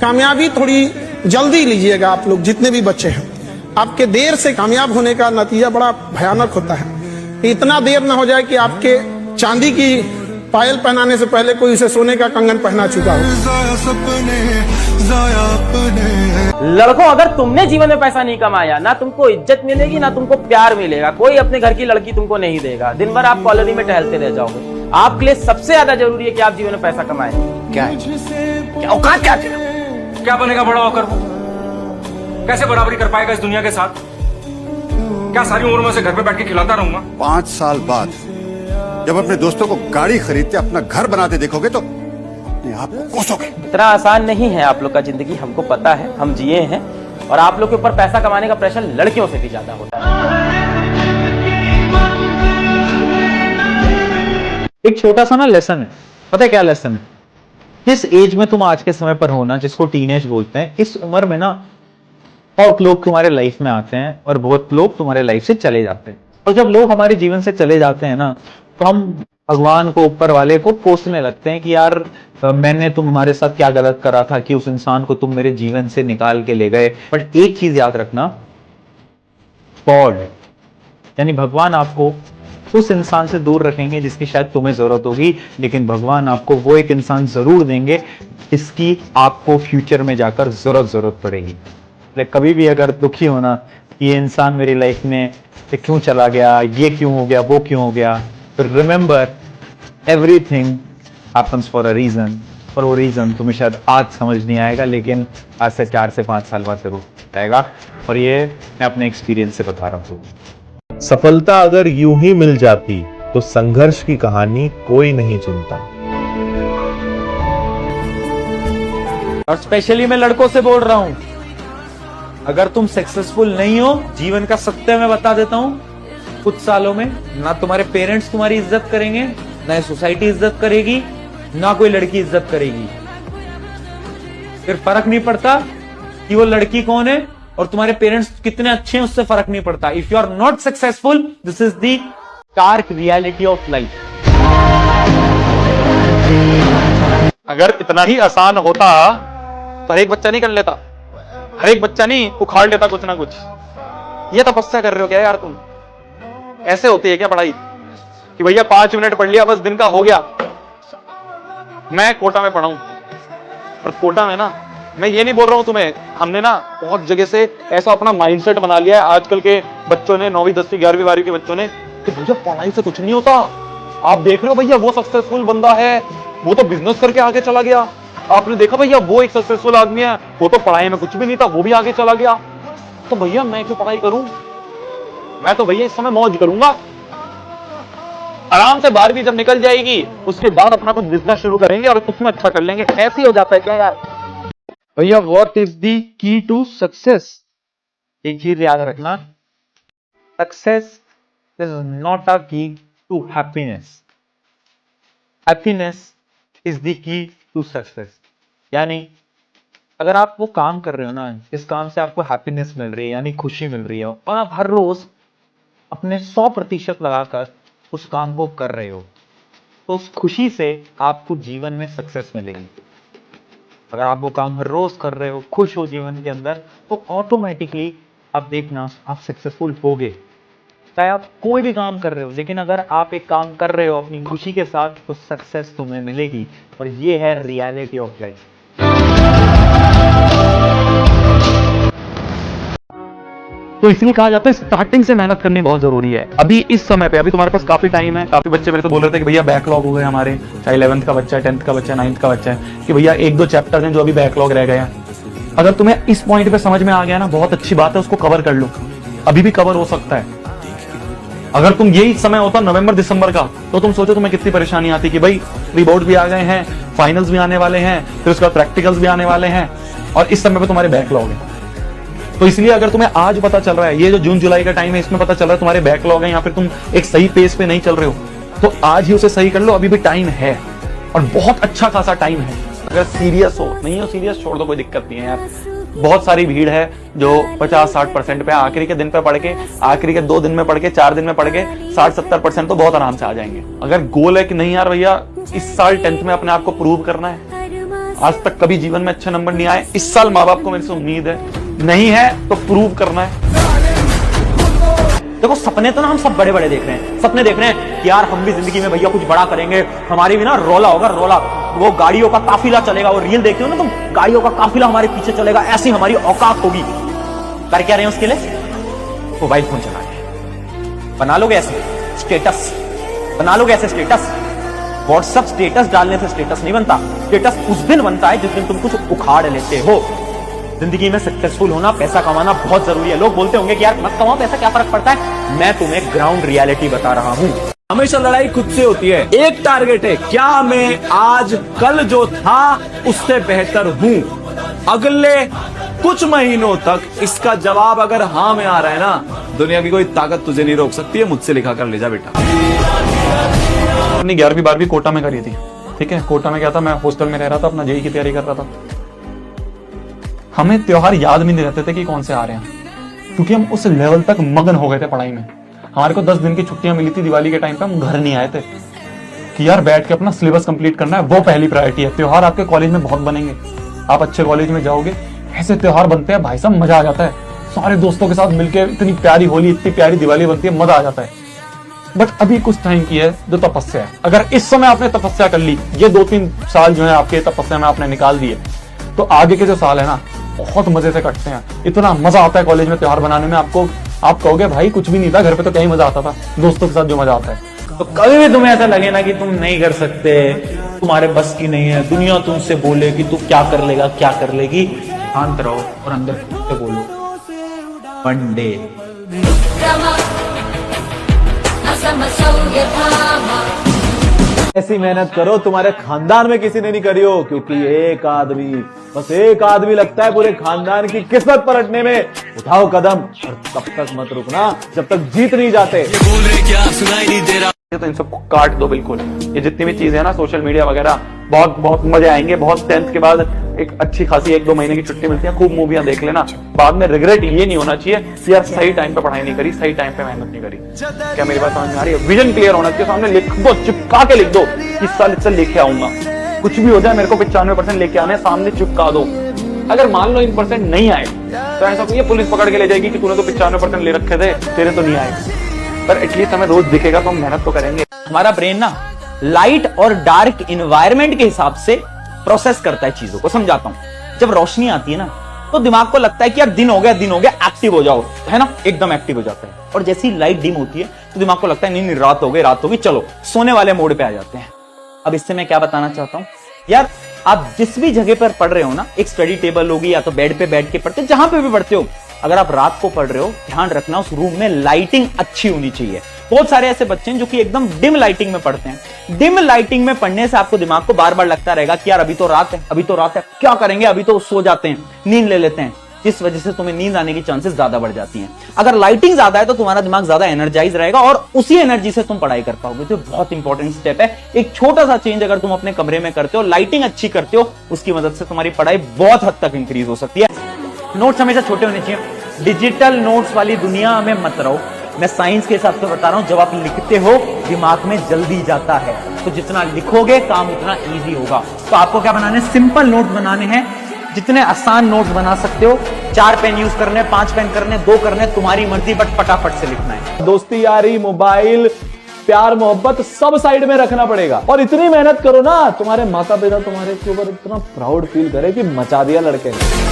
कामयाबी थोड़ी जल्दी लीजिएगा आप लोग जितने भी बच्चे हैं। आपके देर से कामयाब होने का नतीजा बड़ा भयानक होता है। इतना देर ना हो जाए कि आपके चांदी की पायल पहनाने से पहले कोई उसे सोने का कंगन पहना चुका हो। लड़कों, अगर तुमने जीवन में पैसा नहीं कमाया, ना तुमको इज्जत मिलेगी ना तुमको प्यार मिलेगा। कोई अपने घर की लड़की तुमको नहीं देगा। दिन भर आप कॉलोनी में टहलते रह जाओगे। आपके लिए सबसे ज्यादा जरूरी है कि आप जीवन में पैसा कमाएं। क्या है? क्या औकात क्या तेरा? क्या बनेगा बड़ा होकर वो? कैसे बराबरी कर पाएगा इस दुनिया के साथ? क्या सारी उम्र में उसे घर पे बैठ के खिलाता रहूंगा? 5 साल बाद जब अपने दोस्तों को गाड़ी खरीदते अपना घर बनाते देखोगे तो अपने आप को कोसोगे। इतना आसान नहीं है आप लोग का जिंदगी, हमको पता है, हम जिए हैं। और आप लोग के ऊपर पैसा कमाने का प्रेशर लड़कियों से भी ज्यादा होता है। एक छोटा सा ना लेसन है, पता है क्या लेसन है? जिस एज में तुम आज के समय पर हो ना, जिसको टीनेज बोलते हैं, इस उम्र में ना बहुत लोग तुम्हारे लाइफ में आते हैं और बहुत लोग तुम्हारे लाइफ से चले जाते हैं। और जब लोग हमारे जीवन से चले जाते हैं ना, तो हम भगवान को, ऊपर वाले को कोसने लगते हैं कि यार मैंने तुम्हारे साथ क्या गलत करा था कि उस इंसान को तुम मेरे जीवन से निकाल के ले गए। बट एक चीज याद रखना, गॉड यानी भगवान आपको उस इंसान से दूर रखेंगे जिसकी शायद तुम्हें जरूरत होगी, लेकिन भगवान आपको वो एक इंसान जरूर देंगे जिसकी आपको फ्यूचर में जाकर जरूरत पड़ेगी। कभी भी अगर दुखी होना ये इंसान मेरी लाइफ में से क्यों चला गया, ये क्यों हो गया, वो क्यों हो गया, तो remember everything happens for a reason. और वो रीजन तुम्हें शायद आज समझ नहीं आएगा, लेकिन आज से 4 से 5 साल बाद जरूर आएगा। और ये मैं अपने एक्सपीरियंस से बता रहा हूँ। सफलता अगर यूं ही मिल जाती तो संघर्ष की कहानी कोई नहीं चुनता। और स्पेशली मैं लड़कों से बोल रहा हूं, अगर तुम सक्सेसफुल नहीं हो, जीवन का सत्य मैं बता देता हूं, कुछ सालों में ना तुम्हारे पेरेंट्स तुम्हारी इज्जत करेंगे, ना सोसाइटी इज्जत करेगी, ना कोई लड़की इज्जत करेगी। फिर फर्क नहीं पड़ता कि वो लड़की कौन है और तुम्हारे पेरेंट्स कितने अच्छे हैं, उससे फर्क नहीं पड़ता। If you are not successful, this is the dark reality of life. अगर इतना ही आसान होता तो हर एक बच्चा नहीं कर लेता, हर एक बच्चा नहीं उखाड़ लेता कुछ ना कुछ। ये तपस्या कर रहे हो क्या यार तुम? ऐसे होती है क्या पढ़ाई कि भैया 5 मिनट पढ़ लिया बस दिन का हो गया? मैं कोटा में पढ़ा हूं, और कोटा में ना, मैं ये नहीं बोल रहा हूं तुम्हें, हमने ना बहुत जगह से ऐसा अपना माइंडसेट बना लिया है आजकल के बच्चों ने, 9वीं 10वीं 11वीं 12वीं के बच्चों ने, कि भैया पढ़ाई से कुछ नहीं होता। आप देख रहे हो भैया वो सक्सेसफुल बंदा है, वो तो बिजनेस करके आगे चला गया। आपने देखा भैया वो एक सक्सेसफुल आदमी है, वो तो पढ़ाई में कुछ भी नहीं था, वो भी आगे चला गया। तो भैया मैं क्यों पढ़ाई करूं? मैं तो भैया इस समय मौज करूंगा, आराम से 12वीं जब निकल जाएगी उसके बाद अपना कुछ बिजनेस शुरू करेंगे और उसमें अच्छा कर लेंगे। ऐसे ही हो जाता है क्या यार? भैया what is the key to success? एक चीज याद रखना, success is not a key to happiness, happiness is the key to success. यानी अगर आप वो काम कर रहे हो ना, इस काम से आपको हैप्पीनेस मिल रही है यानी खुशी मिल रही है, और आप हर रोज अपने 100% लगाकर उस काम को कर रहे हो, तो उस खुशी से आपको जीवन में सक्सेस मिलेगी। अगर आप वो काम हर रोज कर रहे हो, खुश हो जीवन के अंदर, तो ऑटोमेटिकली आप देखना आप सक्सेसफुल होगे। चाहे आप कोई भी काम कर रहे हो, लेकिन अगर आप एक काम कर रहे हो अपनी खुशी के साथ, तो सक्सेस तुम्हें मिलेगी। और ये है रियलिटी ऑफ लाइफ। तो इसलिए कहा जाता है स्टार्टिंग से मेहनत करनी बहुत जरूरी है। अभी इस समय पे अभी तुम्हारे पास काफी टाइम है। काफी बच्चे मेरे से बोल रहे थे कि भैया बैकलॉग हो गए हमारे, चाहे 11th का बच्चा है, 10th का बच्चा है, 9th का बच्चा है, कि भैया 1-2 चैप्टर हैं जो अभी बैकलॉग रह गए हैं। अगर तुम्हें इस पॉइंट पे समझ में आ गया ना, बहुत अच्छी बात है, उसको कवर कर लो, अभी भी कवर हो सकता है। अगर तुम यही समय होता नवंबर दिसंबर का, तो तुम सोचो तुम्हें कितनी परेशानी आती कि भाई प्री बोर्ड भी आ गए हैं, फाइनल्स भी आने वाले हैं, फिर उसके बाद प्रैक्टिकल्स भी आने वाले हैं, और इस समय पे तुम्हारे बैकलॉग है। तो इसलिए अगर तुम्हें आज पता चल रहा है, ये जो जून जुलाई का टाइम है, इसमें पता चल रहा है तुम्हारे बैकलॉग है या फिर तुम एक सही पेस पे नहीं चल रहे हो, तो आज ही उसे सही कर लो, अभी भी टाइम है और बहुत अच्छा खासा टाइम है। अगर सीरियस हो, नहीं हो सीरियस छोड़ दो, कोई दिक्कत नहीं है यार। बहुत सारी भीड़ है जो 50-60% पे आखिरी के दिन पे पढ़ के, आखिरी के 2 दिन में पढ़ के, 4 दिन में पढ़ के 60-70% तो बहुत आराम से आ जाएंगे। अगर गोल है कि नहीं यार भैया इस साल 10th में अपने आप को प्रूव करना है, आज तक कभी जीवन में अच्छे नंबर नहीं आए। इस साल माँ बाप को मेरे से उम्मीद है, नहीं है तो प्रूव करना है। देखो सपने तो ना हम सब बड़े बड़े देख रहे हैं, सपने देख रहे हैं कि यार हम भी जिंदगी में भैया कुछ बड़ा करेंगे, हमारी भी ना रोला होगा, रोला, वो गाड़ियों का काफिला चलेगा। वो रील देखते हो ना तुम, गाड़ियों का काफिला हमारे पीछे चलेगा, ऐसी हमारी औकात होगी। कर क्या रहे हैं उसके लिए? मोबाइल फोन चला रहे, बना लोगे ऐसे स्टेटस, बना लोगे ऐसे स्टेटस। व्हाट्सएप स्टेटस डालने से स्टेटस नहीं बनता, स्टेटस उस दिन बनता है जिस दिन तुम कुछ उखाड़ लेते हो। जिंदगी में सक्सेसफुल होना, पैसा कमाना बहुत जरूरी है। लोग बोलते होंगे कि यार मत कमाओ पैसा, क्या फर्क पड़ता है। मैं तुम्हें ग्राउंड रियलिटी बता रहा हूं। हमेशा लड़ाई खुद से होती है। एक टारगेट है, क्या मैं आज कल जो था उससे बेहतर हूं। अगले कुछ महीनों तक इसका जवाब अगर हाँ में आ रहा है ना, दुनिया की कोई ताकत तुझे नहीं रोक सकती है। मुझसे लिखा कर ले जा बेटा। अपनी 11वीं 12वीं कोटा में करी थी, ठीक है। कोटा में क्या था, मैं हॉस्टल में रह रहा था, अपना जेईई की तैयारी कर रहा था। हमें त्योहार याद भी नहीं रहते थे कि कौन से आ रहे हैं, क्योंकि हम उस लेवल तक मगन हो गए थे पढ़ाई में। हमारे को 10 दिन की छुट्टियां मिली थी दिवाली के टाइम पे, हम घर नहीं आए थे कि यार बैठ के अपना सिलेबस कंप्लीट करना है, वो पहली प्रायोरिटी है। त्योहार आपके कॉलेज में बहुत बनेंगे, आप अच्छे कॉलेज में जाओगे, ऐसे त्योहार बनते हैं भाई साहब, मजा आ जाता है। सारे दोस्तों के साथ मिलकर इतनी प्यारी होली, इतनी प्यारी दिवाली बनती है, मजा आ जाता है। बट अभी कुछ टाइम की है जो तपस्या है। अगर इस समय आपने तपस्या कर ली, ये 2-3 साल जो है आपके तपस्या में आपने निकाल दिए, तो आगे के जो साल है ना बहुत मजे से कटते हैं। इतना मजा आता है कॉलेज में त्योहार बनाने में, आपको आप कहोगे भाई कुछ भी नहीं था, घर पे तो क्या ही मजा आता था, दोस्तों के साथ जो मजा आता है। तो कभी भी तुम्हें ऐसा लगे ना कि तुम नहीं कर सकते, तुम्हारे बस की नहीं है, दुनिया तुमसे बोले कि तू क्या कर लेगा, क्या कर लेगी, शांत रहो और अंदर से बोलो वन डे। ऐसी मेहनत करो तुम्हारे खानदान में किसी ने नहीं करी हो, क्योंकि एक आदमी, बस एक आदमी लगता है पूरे खानदान की किस्मत पलटने में। उठाओ कदम और तब तक मत रुकना जब तक जीत नहीं जाते। तो इन सबको काट दो बिल्कुल। ये जितनी भी चीजें हैं ना सोशल मीडिया वगैरह, बहुत बहुत मजे आएंगे। बहुत 10th के बाद एक अच्छी खासी 1-2 महीने की छुट्टी मिलती है, खूब मूवियां देख लेना। बाद में रिग्रेट ये नहीं होना चाहिए कि यार सही टाइम पे पढ़ाई नहीं करी, सही टाइम पे मेहनत नहीं करी। क्या मेरी बात समझ में आ रही है? विजन क्लियर होना चाहिए, सामने लिख दो, चिपका के लिख दो, इस साल इससे लेके आऊंगा, कुछ भी हो जाए मेरे को 95% लेके आने, सामने चिपका दो। अगर मान लो इन परसेंट नहीं आए तो ऐसा कोई पुलिस पकड़ के ले जाएगी कि तूने तो 95% ले रखे थे, तेरे तो नहीं आए। पर एटलीस्ट हमें रोज दिखेगा तो हम मेहनत तो करेंगे। हमारा ब्रेन ना लाइट और डार्क इन्वायरमेंट के हिसाब से प्रोसेस करता है चीजों को। समझाता हूं, जब रोशनी आती है ना तो दिमाग को लगता है कि यार दिन हो गया, दिन हो गया, एक्टिव हो जाओ, है ना, एकदम एक्टिव हो जाता है। और जैसे ही लाइट डिम होती है तो दिमाग को लगता है नहीं नहीं रात हो गई, रात हो गई, चलो सोने वाले मोड पे आ जाते हैं। अब इससे मैं क्या बताना चाहता हूं, यार आप जिस भी जगह पर पढ़ रहे हो ना, एक स्टडी टेबल होगी या तो बेड पे बैठ के पढ़ते, जहां पे भी पढ़ते हो, अगर आप रात को पढ़ रहे हो, ध्यान रखना उस रूम में लाइटिंग अच्छी होनी चाहिए। बहुत सारे ऐसे बच्चे हैं जो कि एकदम डिम लाइटिंग में पढ़ते हैं। डिम लाइटिंग में पढ़ने से आपको दिमाग को बार बार लगता रहेगा कि यार अभी तो रात है, अभी तो रात है, क्या करेंगे, अभी तो सो जाते हैं, नींद ले लेते हैं, जिस वजह से तुम्हें नींद आने की चांसेस ज्यादा बढ़ जाती हैं। अगर लाइटिंग ज्यादा है तो तुम्हारा दिमाग ज्यादा एनर्जाइज रहेगा और उसी एनर्जी से तुम पढ़ाई कर पाओगे। तो बहुत इंपॉर्टेंट स्टेप है। एक छोटा सा चेंज अगर तुम अपने कमरे में करते हो, लाइटिंग अच्छी करते हो, उसकी मदद से तुम्हारी पढ़ाई बहुत हद तक इंक्रीज हो सकती है। नोट्स हमेशा छोटे होने चाहिए। डिजिटल नोट्स वाली दुनिया में मत रहो। मैं साइंस के हिसाब से बता रहा हूं, जब आप लिखते हो दिमाग में जल्दी जाता है, तो जितना लिखोगे काम उतना इजी होगा। तो आपको क्या बनाने, सिंपल नोट बनाने हैं, जितने आसान नोट्स बना सकते हो। 4 पेन यूज करने, 5 पेन करने, 2 करने, तुम्हारी मर्जी, बट फटाफट से लिखना है। दोस्ती यारी मोबाइल प्यार मोहब्बत सब साइड में रखना पड़ेगा और इतनी मेहनत करो ना, तुम्हारे माता पिता तुम्हारे ऊपर इतना प्राउड फील करे कि मचा दिया लड़के ने।